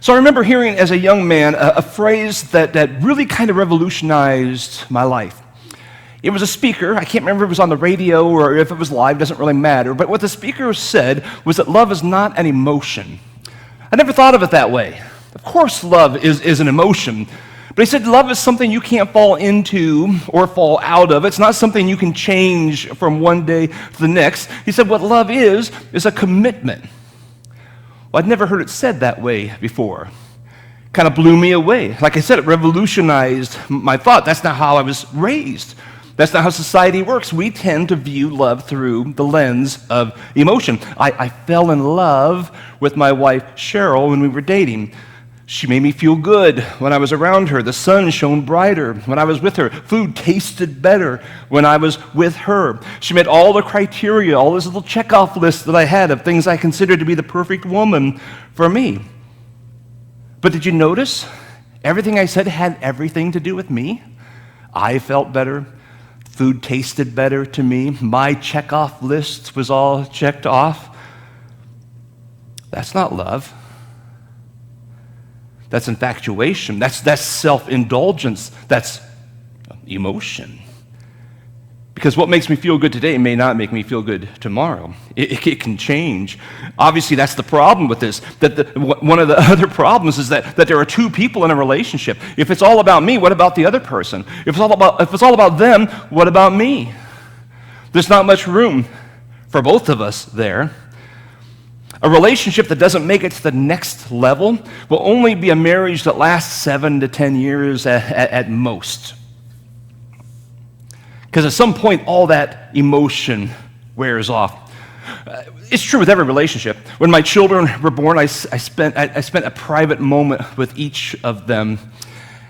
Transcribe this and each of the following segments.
So I remember hearing as a young man a phrase that really kind of revolutionized my life. It was a speaker. I can't remember if it was on the radio or if it was live, doesn't really matter. But what the speaker said was that love is not an emotion. I never thought of it that way. Of course love is an emotion. But he said love is something you can't fall into or fall out of. It's not something you can change from one day to the next. He said what love is a commitment. Well, I'd never heard it said that way before. Kind of blew me away. Like I said, it revolutionized my thought. That's not how I was raised. That's not how society works. We tend to view love through the lens of emotion. I fell in love with my wife, Cheryl, when we were dating. She made me feel good when I was around her. The sun shone brighter when I was with her. Food tasted better when I was with her. She met all the criteria, all this little checkoff list that I had of things I considered to be the perfect woman for me. But did you notice? Everything I said had everything to do with me. I felt better. Food tasted better to me. My checkoff list was all checked off. That's not love. That's infatuation. That's self-indulgence. That's emotion. Because what makes me feel good today may not make me feel good tomorrow. It can change. Obviously, that's the problem with this. One of the other problems is that there are two people in a relationship. If it's all about me, what about the other person? If it's all about them, what about me? There's not much room for both of us there. A relationship that doesn't make it to the next level will only be a marriage that lasts 7 to 10 years at most. Because at some point, all that emotion wears off. It's true with every relationship. When my children were born, I spent a private moment with each of them.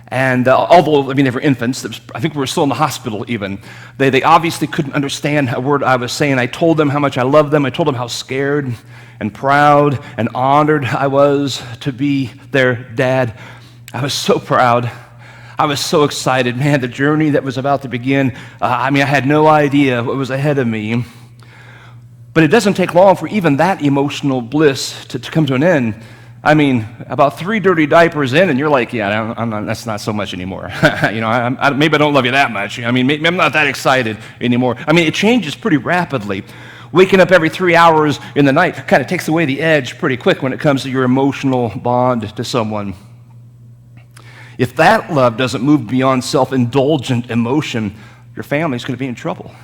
And although, they were infants, I think we were still in the hospital even, they obviously couldn't understand a word I was saying. I told them how much I loved them. I told them how scared and proud and honored I was to be their dad. I was so proud. I was so excited. Man, the journey that was about to begin, I had no idea what was ahead of me. But it doesn't take long for even that emotional bliss to come to an end. About 3 dirty diapers in, and you're like, yeah, that's not so much anymore. Maybe I don't love you that much. Maybe I'm not that excited anymore. It changes pretty rapidly. Waking up every 3 hours in the night kind of takes away the edge pretty quick when it comes to your emotional bond to someone. If that love doesn't move beyond self-indulgent emotion, your family's going to be in trouble.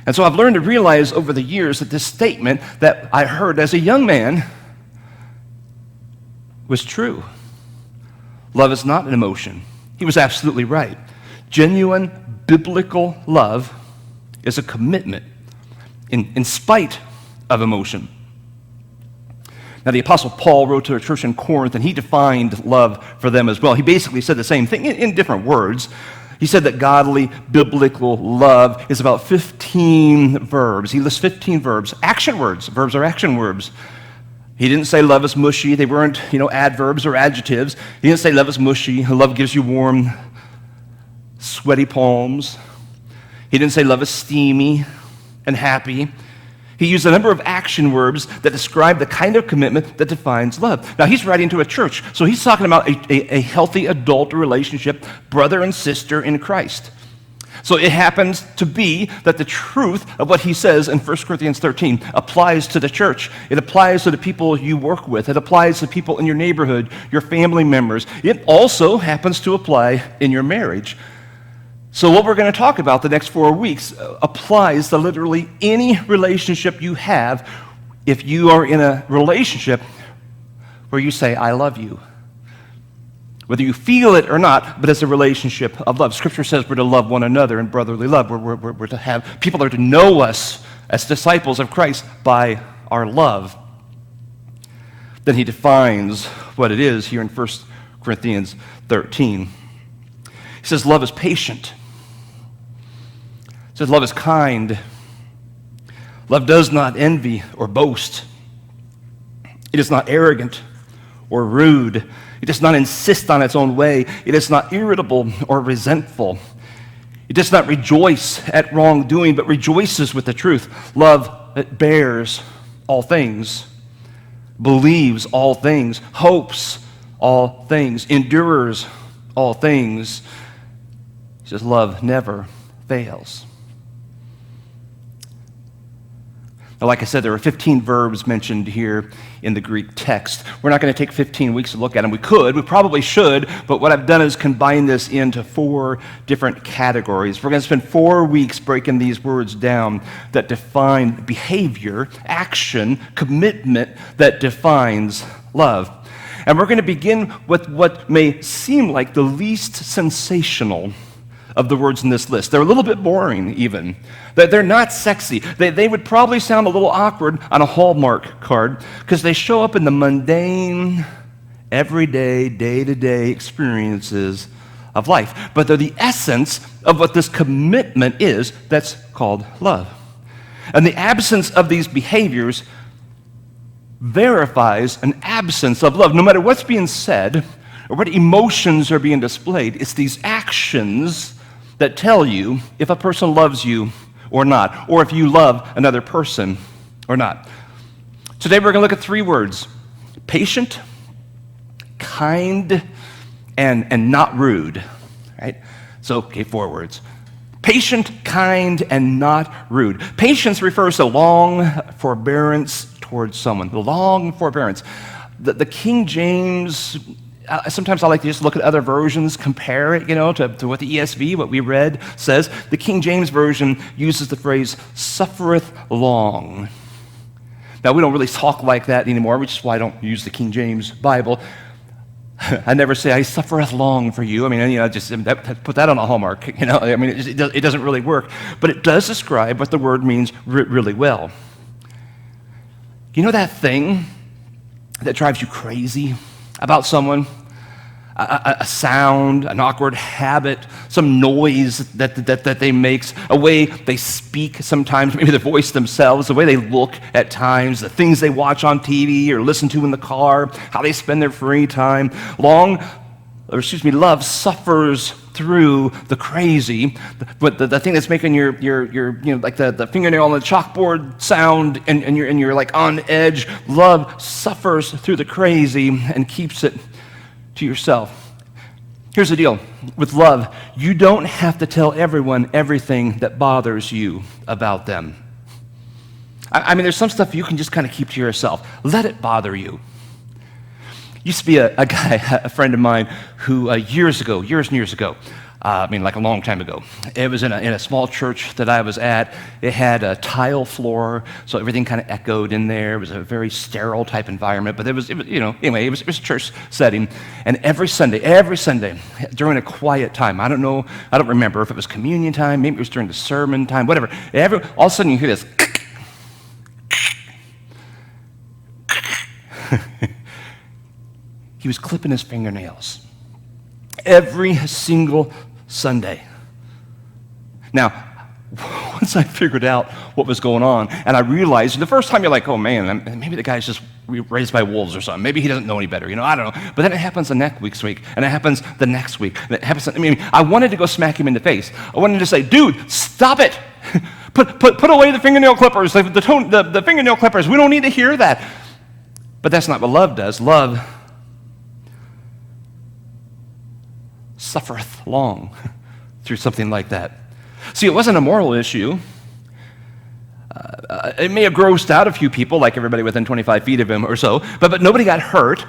And so I've learned to realize over the years that this statement that I heard as a young man was true. Love is not an emotion. He was absolutely right. Genuine biblical love is a commitment in spite of emotion. Now, the Apostle Paul wrote to a church in Corinth, and he defined love for them as well. He basically said the same thing in different words. He said that godly, biblical love is about 15 verbs. He lists 15 verbs, action words. Verbs are action verbs. He didn't say love is mushy. They weren't, adverbs or adjectives. He didn't say love is mushy. Love gives you warm, sweaty palms. He didn't say love is steamy and happy. He used a number of action verbs that describe the kind of commitment that defines love. Now, he's writing to a church, so he's talking about a healthy adult relationship, brother and sister in Christ. So it happens to be that the truth of what he says in 1 Corinthians 13 applies to the church. It applies to the people you work with. It applies to people in your neighborhood, your family members. It also happens to apply in your marriage. So what we're going to talk about the next 4 weeks applies to literally any relationship you have if you are in a relationship where you say, I love you. Whether you feel it or not, but it's a relationship of love. Scripture says we're to love one another in brotherly love. We're to have, people are to know us as disciples of Christ by our love. Then he defines what it is here in 1 Corinthians 13. He says love is patient. He says love is kind. Love does not envy or boast. It is not arrogant or rude. It does not insist on its own way. It is not irritable or resentful. It does not rejoice at wrongdoing, but rejoices with the truth. Love that bears all things, believes all things, hopes all things, endures all things. He says, love never fails. Now, like I said, there are 15 verbs mentioned here in the Greek text. We're not going to take 15 weeks to look at them. We probably should, but what I've done is combine this into 4 different categories. We're going to spend 4 weeks breaking these words down that define behavior, action, commitment that defines love. And we're going to begin with what may seem like the least sensational of the words in this list. They're a little bit boring, even. They're not sexy. They would probably sound a little awkward on a Hallmark card because they show up in the mundane, everyday, day-to-day experiences of life. But they're the essence of what this commitment is that's called love. And the absence of these behaviors verifies an absence of love. No matter what's being said or what emotions are being displayed, it's these actions that tell you if a person loves you or not, or if you love another person or not. Today we're going to look at 3 words: patient, kind, and not rude. Right? So, okay, 4 words. Patient, kind, and not rude. Patience refers to long forbearance towards someone. The long forbearance. The King James, sometimes I like to just look at other versions, compare it, to what the ESV, what we read, says. The King James Version uses the phrase, suffereth long. Now, we don't really talk like that anymore, which is why I don't use the King James Bible. I never say, I suffereth long for you. I mean, just put that on a Hallmark, I mean, it doesn't really work. But it does describe what the word means really well. You know that thing that drives you crazy about someone? A sound, an awkward habit, some noise that they make, a way they speak sometimes, maybe the voice themselves, the way they look at times, the things they watch on TV or listen to in the car, how they spend their free time. Love suffers through the crazy, but the thing that's making your like the fingernail on the chalkboard sound and you're like on edge. Love suffers through the crazy and keeps it to yourself. Here's the deal. With love, you don't have to tell everyone everything that bothers you about them. I mean, there's some stuff you can just kind of keep to yourself. Let it bother you. Used to be a guy, a friend of mine, who years and years ago, like a long time ago, it was in a small church that I was at. It had a tile floor, so everything kind of echoed in there. It was a very sterile type environment, but it was a church setting. And every Sunday, during a quiet time, I don't remember if it was communion time, maybe it was during the sermon time, whatever. All of a sudden you hear this. He was clipping his fingernails every single Sunday. Now, once I figured out what was going on, and I realized, the first time you're like, oh man, maybe the guy's just raised by wolves or something. Maybe he doesn't know any better, I don't know. But then it happens the next week, and it happens the next week. And it happens, I wanted to go smack him in the face. I wanted to say, dude, stop it. Put away the fingernail clippers, the fingernail clippers. We don't need to hear that. But that's not what love does. Love suffereth long through something like that. See, it wasn't a moral issue. It may have grossed out a few people, like everybody within 25 feet of him or so, but nobody got hurt.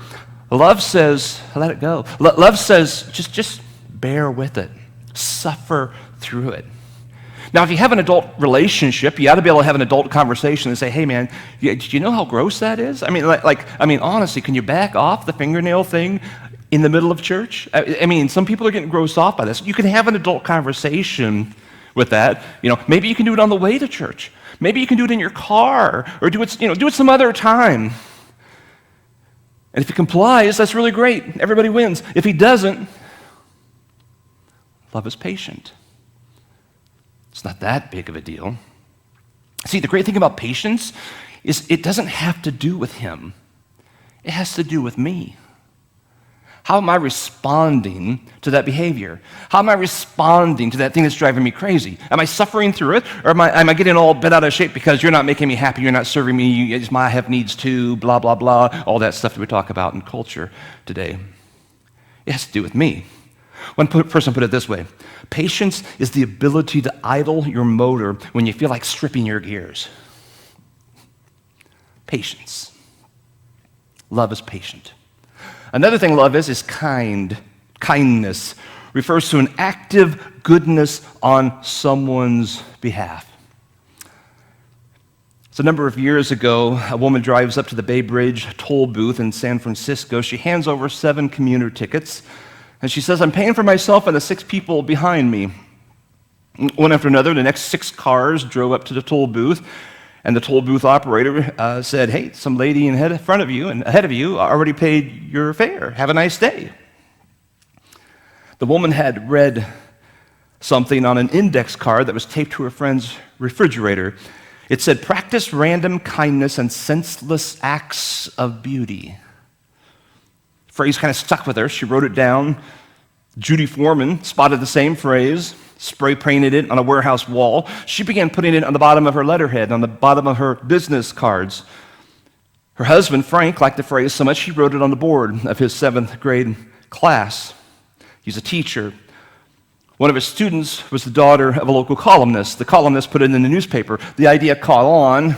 Love says, let it go. Love says, just bear with it. Suffer through it. Now, if you have an adult relationship, you ought to be able to have an adult conversation and say, hey, man, do you know how gross that is? Honestly, can you back off the fingernail thing in the middle of church? Some people are getting grossed off by this. You can have an adult conversation with that. Maybe you can do it on the way to church. Maybe you can do it in your car, or do it some other time. And if he complies, that's really great. Everybody wins. If he doesn't, love is patient. It's not that big of a deal. See, the great thing about patience is it doesn't have to do with him. It has to do with me. How am I responding to that behavior? How am I responding to that thing that's driving me crazy? Am I suffering through it, or am I getting all bent out of shape because you're not making me happy, you're not serving me, I have needs too, blah, blah, blah, all that stuff that we talk about in culture today. It has to do with me. One person put it this way: patience is the ability to idle your motor when you feel like stripping your gears. Patience. Love is patient. Another thing love is kind. Kindness refers to an active goodness on someone's behalf. So a number of years ago, a woman drives up to the Bay Bridge toll booth in San Francisco. She hands over 7 commuter tickets, and she says, "I'm paying for myself and the 6 people behind me." One after another, the next 6 cars drove up to the toll booth, and the toll booth operator said, "Hey, some lady in front of you and ahead of you already paid your fare. Have a nice day." The woman had read something on an index card that was taped to her friend's refrigerator. It said, "Practice random kindness and senseless acts of beauty." The phrase kind of stuck with her. She wrote it down. Judy Foreman spotted the same phrase, spray painted it on a warehouse wall. She began putting it on the bottom of her letterhead, on the bottom of her business cards. Her husband, Frank, liked the phrase so much he wrote it on the board of his 7th grade class. He's a teacher. One of his students was the daughter of a local columnist. The columnist put it in the newspaper. The idea caught on,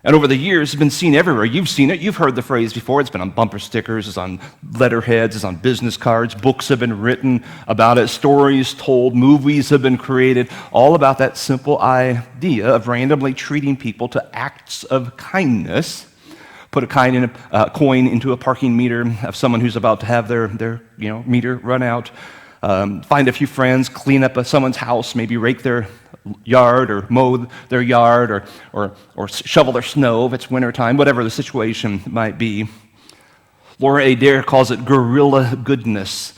and over the years, it's been seen everywhere. You've seen it. You've heard the phrase before. It's been on bumper stickers. It's on letterheads. It's on business cards. Books have been written about it. Stories told. Movies have been created. All about that simple idea of randomly treating people to acts of kindness. Put a coin into a parking meter of someone who's about to have their meter run out. Find a few friends, clean up someone's house, maybe rake their yard or mow their yard or shovel their snow if it's wintertime, whatever the situation might be. Laura Adair calls it guerrilla goodness.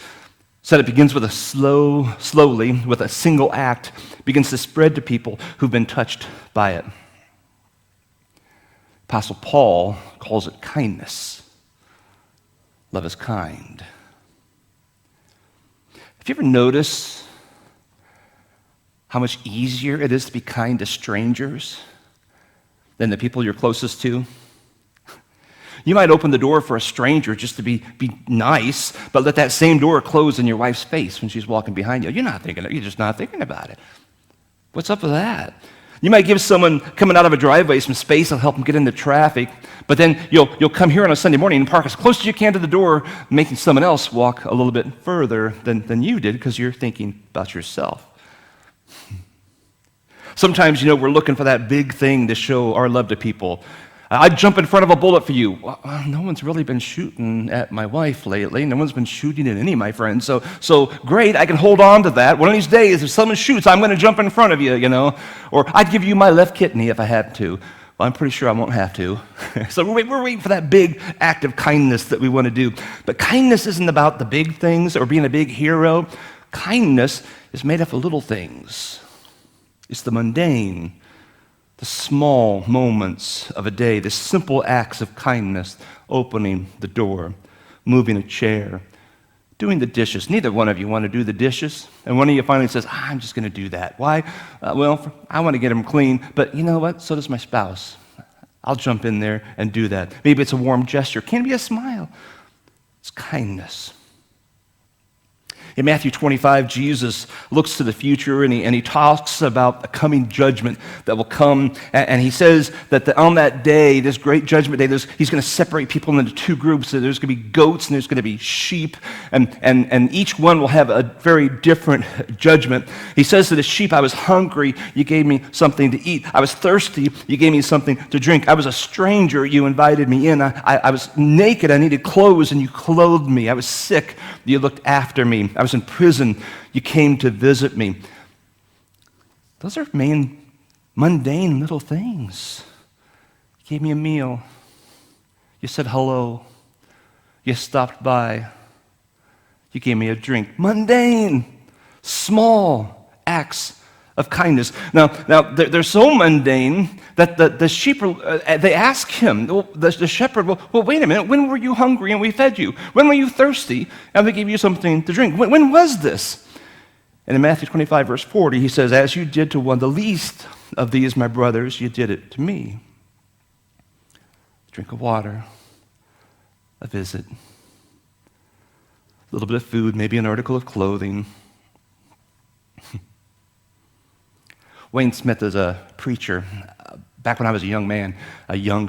Said it begins with slowly, with a single act, begins to spread to people who've been touched by it. Apostle Paul calls it kindness. Love is kind. Have you ever noticed how much easier it is to be kind to strangers than the people you're closest to? You might open the door for a stranger just to be nice, but let that same door close in your wife's face when she's walking behind you. You're just not thinking about it. What's up with that? You might give someone coming out of a driveway some space to help them get into traffic, but then you'll come here on a Sunday morning and park as close as you can to the door, making someone else walk a little bit further than you did because you're thinking about yourself. Sometimes, we're looking for that big thing to show our love to people. I'd jump in front of a bullet for you. Well, no one's really been shooting at my wife lately. No one's been shooting at any of my friends. So great, I can hold on to that. One of these days, if someone shoots, I'm going to jump in front of you, Or I'd give you my left kidney if I had to. Well, I'm pretty sure I won't have to. So we're waiting for that big act of kindness that we want to do. But kindness isn't about the big things or being a big hero. Kindness is made up of little things. It's the mundane, the small moments of a day, the simple acts of kindness, opening the door, moving a chair, doing the dishes. Neither one of you want to do the dishes, and one of you finally says, I'm just going to do that. Why? Well, I want to get them clean, but you know what? So does my spouse. I'll jump in there and do that. Maybe it's a warm gesture. Can it be a smile? It's kindness. In Matthew 25, Jesus looks to the future and he talks about a coming judgment that will come. And he says that on that day, this great judgment day, he's going to separate people into 2 groups. So there's going to be goats and there's going to be sheep. And each one will have a very different judgment. He says to the sheep, I was hungry, you gave me something to eat. I was thirsty, you gave me something to drink. I was a stranger, you invited me in. I was naked, I needed clothes, and you clothed me. I was sick, you looked after me. I was in prison, you came to visit me. Those are mundane little things. You gave me a meal. You said hello. You stopped by. You gave me a drink. Mundane, small acts of kindness. Now they're so mundane that the sheep, they ask him, the shepherd, well, wait a minute, when were you hungry and we fed you? When were you thirsty and we gave you something to drink? When was this? And in Matthew 25, verse 40, he says, as you did to one of the least of these, my brothers, you did it to me. A drink of water, a visit, a little bit of food, maybe an article of clothing. Wayne Smith is a preacher. Back when I was a young man,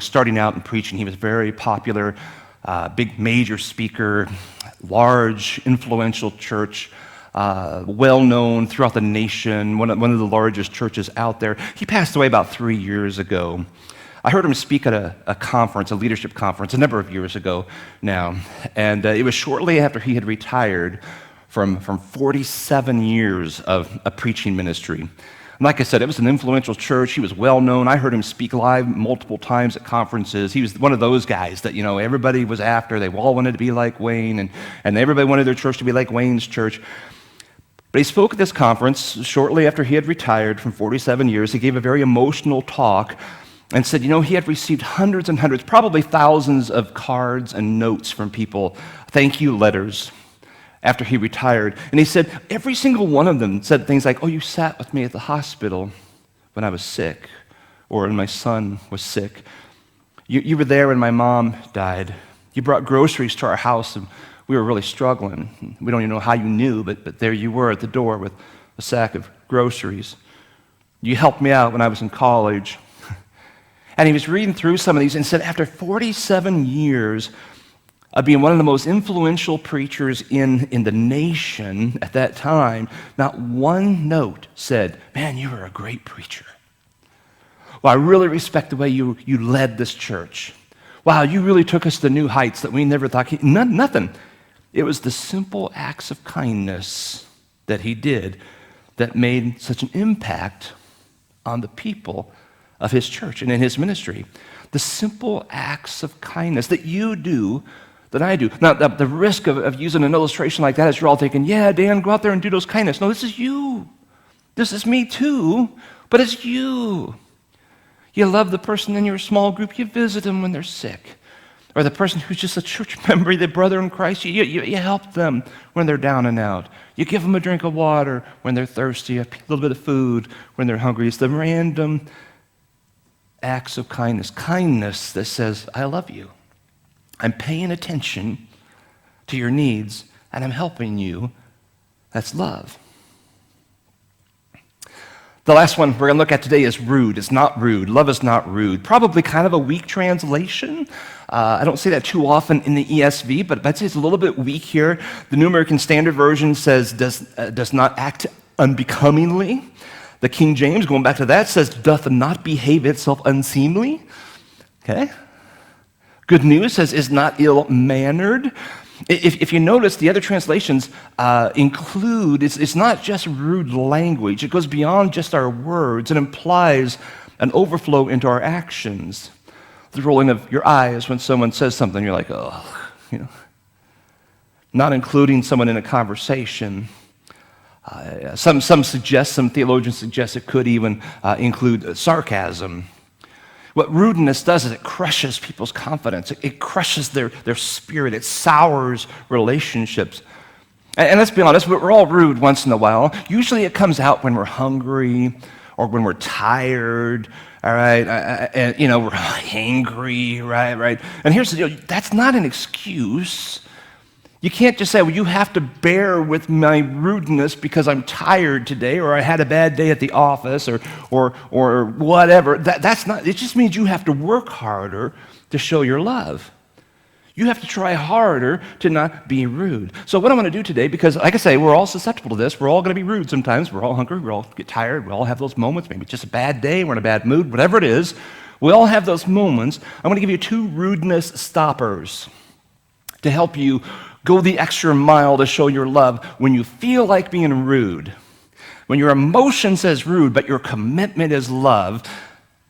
starting out in preaching, he was very popular, big major speaker, large, influential church, well-known throughout the nation, one of the largest churches out there. He passed away about 3 years ago. I heard him speak at a conference, a leadership conference, a number of years ago now, and it was shortly after he had retired from 47 years of a preaching ministry. And like I said, it was an influential church. He was well-known. I heard him speak live multiple times at conferences. He was one of those guys that, everybody was after. They all wanted to be like Wayne, and everybody wanted their church to be like Wayne's church. But he spoke at this conference shortly after he had retired from 47 years. He gave a very emotional talk and said, he had received hundreds and hundreds, probably thousands of cards and notes from people, thank you letters, after he retired. And he said every single one of them said things like, oh, you sat with me at the hospital when I was sick, or when my son was sick. You were there when my mom died. You brought groceries to our house, and we were really struggling. We don't even know how you knew, but there you were at the door with a sack of groceries. You helped me out when I was in college. And he was reading through some of these and said, after 47 years of being one of the most influential preachers in the nation at that time, not one note said, man, you were a great preacher. Well, I really respect the way you led this church. Wow, you really took us to new heights that we never thought. Nothing. It was the simple acts of kindness that he did that made such an impact on the people of his church and in his ministry. The simple acts of kindness that you do, that I do. Now, the risk of using an illustration like that is you're all thinking, yeah, Dan, go out there and do those kindness. No, this is you. This is me too, but it's you. You love the person in your small group. You visit them when they're sick. Or the person who's just a church member, the brother in Christ. You help them when they're down and out. You give them a drink of water when they're thirsty, a little bit of food when they're hungry. It's the random acts of kindness. Kindness that says, I love you. I'm paying attention to your needs, and I'm helping you. That's love. The last one we're going to look at today is rude. It's not rude. Love is not rude. Probably kind of a weak translation. I don't say that too often in the ESV, but I'd say it's a little bit weak here. The New American Standard Version says, does not act unbecomingly. The King James, going back to that, says, doth not behave itself unseemly. Okay? Good News says, is not ill-mannered. If you notice, the other translations include, it's not just rude language. It goes beyond just our words. It implies an overflow into our actions. The rolling of your eyes when someone says something, you're like, oh, Not including someone in a conversation. Some theologians suggest it could even include sarcasm. What rudeness does is it crushes people's confidence. It crushes their spirit. It sours relationships. And let's be honest, we're all rude once in a while. Usually it comes out when we're hungry or when we're tired, all right? And we're angry, right? And here's the deal. That's not an excuse. You can't just say, well, you have to bear with my rudeness because I'm tired today, or I had a bad day at the office, or whatever. That's not. It just means you have to work harder to show your love. You have to try harder to not be rude. So what I want to do today, because like I say, we're all susceptible to this. We're all going to be rude sometimes. We're all hungry. We all get tired. We all have those moments. Maybe it's just a bad day. We're in a bad mood. Whatever it is, we all have those moments. I'm going to give you 2 rudeness stoppers to help you go the extra mile to show your love when you feel like being rude. When your emotion says rude, but your commitment is love,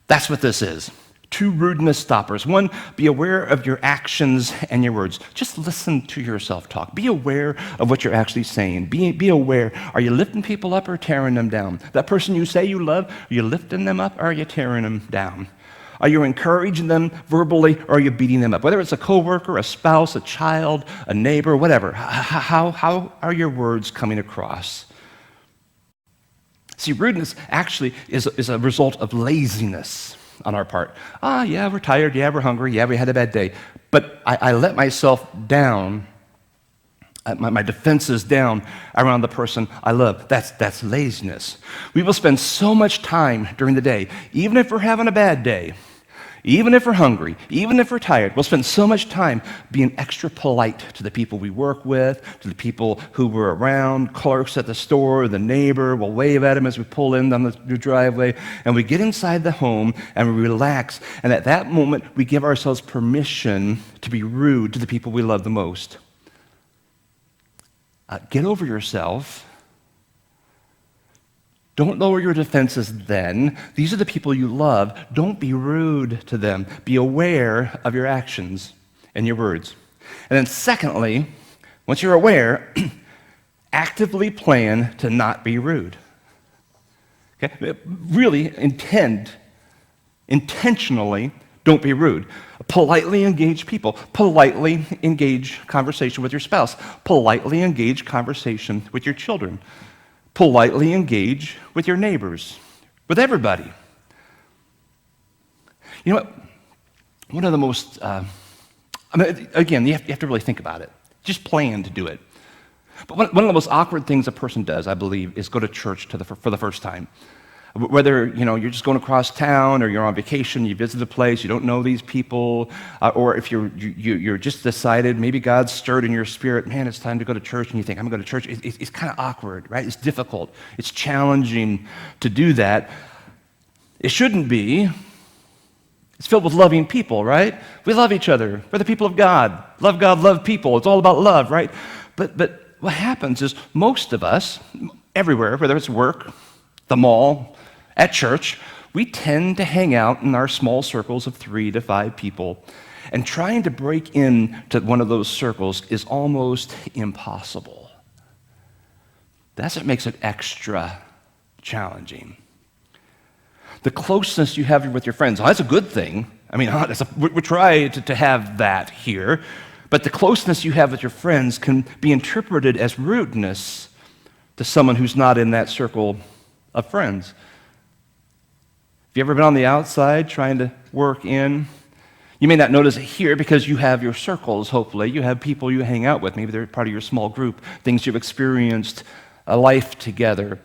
that's what this is. 2 two rudeness stoppers. One, be aware of your actions and your words. Just listen to yourself talk. Be aware of what you're actually saying. Be aware. Are you lifting people up or tearing them down? That person you say you love, are you lifting them up or are you tearing them down? Are you encouraging them verbally or are you beating them up? Whether it's a coworker, a spouse, a child, a neighbor, whatever. How are your words coming across? See, rudeness actually is a result of laziness on our part. Yeah, we're tired. Yeah, we're hungry. Yeah, we had a bad day. But I let myself down, my defenses down around the person I love. That's laziness. We will spend so much time during the day, even if we're having a bad day, even if we're hungry, even if we're tired, we'll spend so much time being extra polite to the people we work with, to the people who we're around, clerks at the store, the neighbor. We'll wave at them as we pull in down the driveway, and we get inside the home and we relax. And at that moment, we give ourselves permission to be rude to the people we love the most. Get over yourself. Don't lower your defenses then. These are the people you love. Don't be rude to them. Be aware of your actions and your words. And then secondly, once you're aware, actively plan to not be rude. Okay? Really intentionally, don't be rude. Politely engage people. Politely engage conversation with your spouse. Politely engage conversation with your children. Politely engage with your neighbors, with everybody. You know what? One of the most, again, you have to really think about it. Just plan to do it. But one of the most awkward things a person does, I believe, is go to church for the first time. Whether you're just going across town or you're on vacation, you visit a place, you don't know these people, or if you're just decided, maybe God stirred in your spirit, man, it's time to go to church, and you think, I'm going to go to church. It's kind of awkward, right? It's difficult. It's challenging to do that. It shouldn't be. It's filled with loving people, right? We love each other. We're the people of God. God, love people. It's all about love, right? But what happens is most of us, everywhere, whether it's work, the mall, at church, we tend to hang out in our small circles of 3 to 5 people, and trying to break into one of those circles is almost impossible. That's what makes it extra challenging. The closeness you have with your friends, that's a good thing. I mean, we try to have that here, but the closeness you have with your friends can be interpreted as rudeness to someone who's not in that circle of friends. Have you ever been on the outside trying to work in? You may not notice it here because you have your circles, hopefully. You have people you hang out with. Maybe they're part of your small group, things you've experienced, a life together.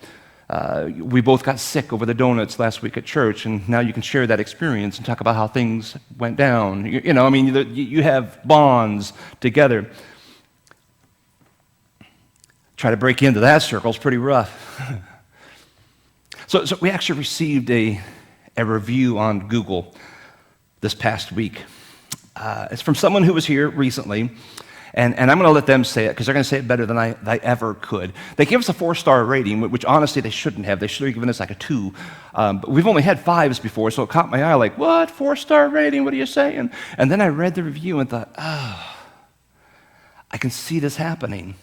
We both got sick over the donuts last week at church, and now you can share that experience and talk about how things went down. You have bonds together. Try to break into that circle is pretty rough. So we actually received a review on Google this past week. It's from someone who was here recently, and I'm going to let them say it because they're going to say it better than I ever could. They gave us a 4-star rating, which honestly they shouldn't have. They should have given us like a 2. But we've only had 5s before, so it caught my eye like, what? 4-star rating? What are you saying? And then I read the review and thought, I can see this happening.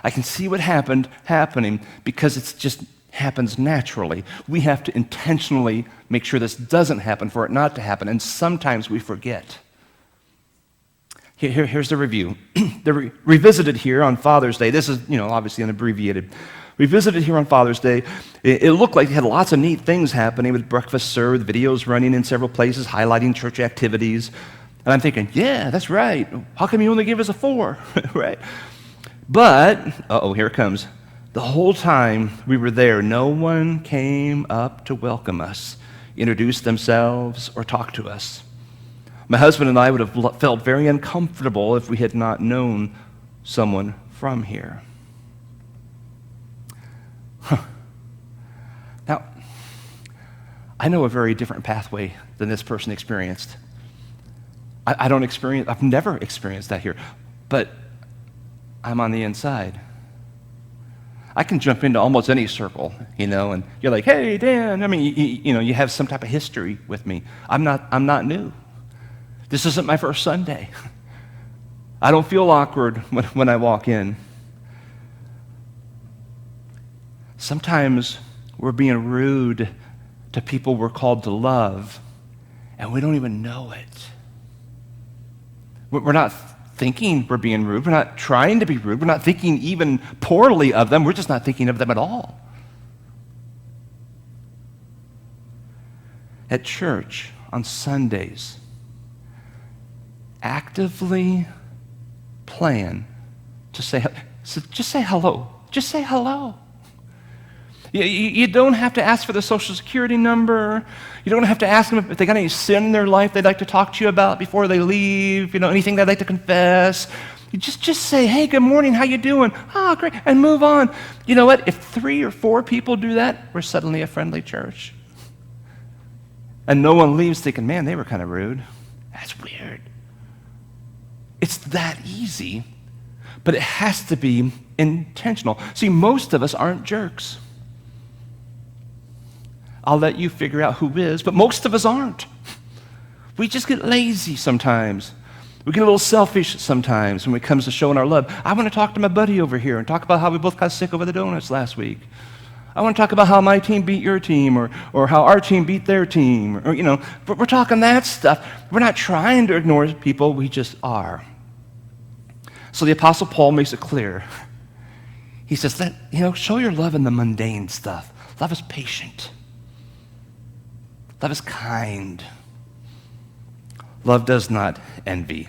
I can see what happening because it's just happens naturally. We have to intentionally make sure this doesn't happen for it not to happen, and sometimes we forget. Here's the review. They're revisited here on Father's Day. This is, obviously an abbreviated. Revisited here on Father's Day. It looked like they had lots of neat things happening with breakfast served, videos running in several places, highlighting church activities. And I'm thinking, yeah, that's right. How come you only give us a 4, right? But, here it comes. The whole time we were there, no one came up to welcome us, introduce themselves, or talk to us. My husband and I would have felt very uncomfortable if we had not known someone from here. Now, I know a very different pathway than this person experienced. I've never experienced that here, but I'm on the inside. I can jump into almost any circle, and you're like, hey, Dan, I mean, you have some type of history with me. I'm not new. This isn't my first Sunday. I don't feel awkward when I walk in. Sometimes we're being rude to people we're called to love, and we don't even know it. We're not thinking we're being rude. We're not trying to be rude. We're not thinking even poorly of them. We're just not thinking of them at all. At church on Sundays, actively plan to just say hello. Just say hello. You don't have to ask for the Social Security number. You don't have to ask them if they got any sin in their life they'd like to talk to you about before they leave, anything they'd like to confess. You just say, hey, good morning, how you doing? Oh, great, and move on. You know what? If 3 or 4 people do that, we're suddenly a friendly church. And no one leaves thinking, man, they were kind of rude. That's weird. It's that easy, but it has to be intentional. See, most of us aren't jerks. I'll let you figure out who is, but most of us aren't. We just get lazy sometimes. We get a little selfish sometimes when it comes to showing our love. I want to talk to my buddy over here and talk about how we both got sick over the donuts last week. I want to talk about how my team beat your team or how our team beat their team. But we're talking that stuff. We're not trying to ignore people. We just are. So the Apostle Paul makes it clear. He says that, show your love in the mundane stuff. Love is patient. Love is kind. Love does not envy.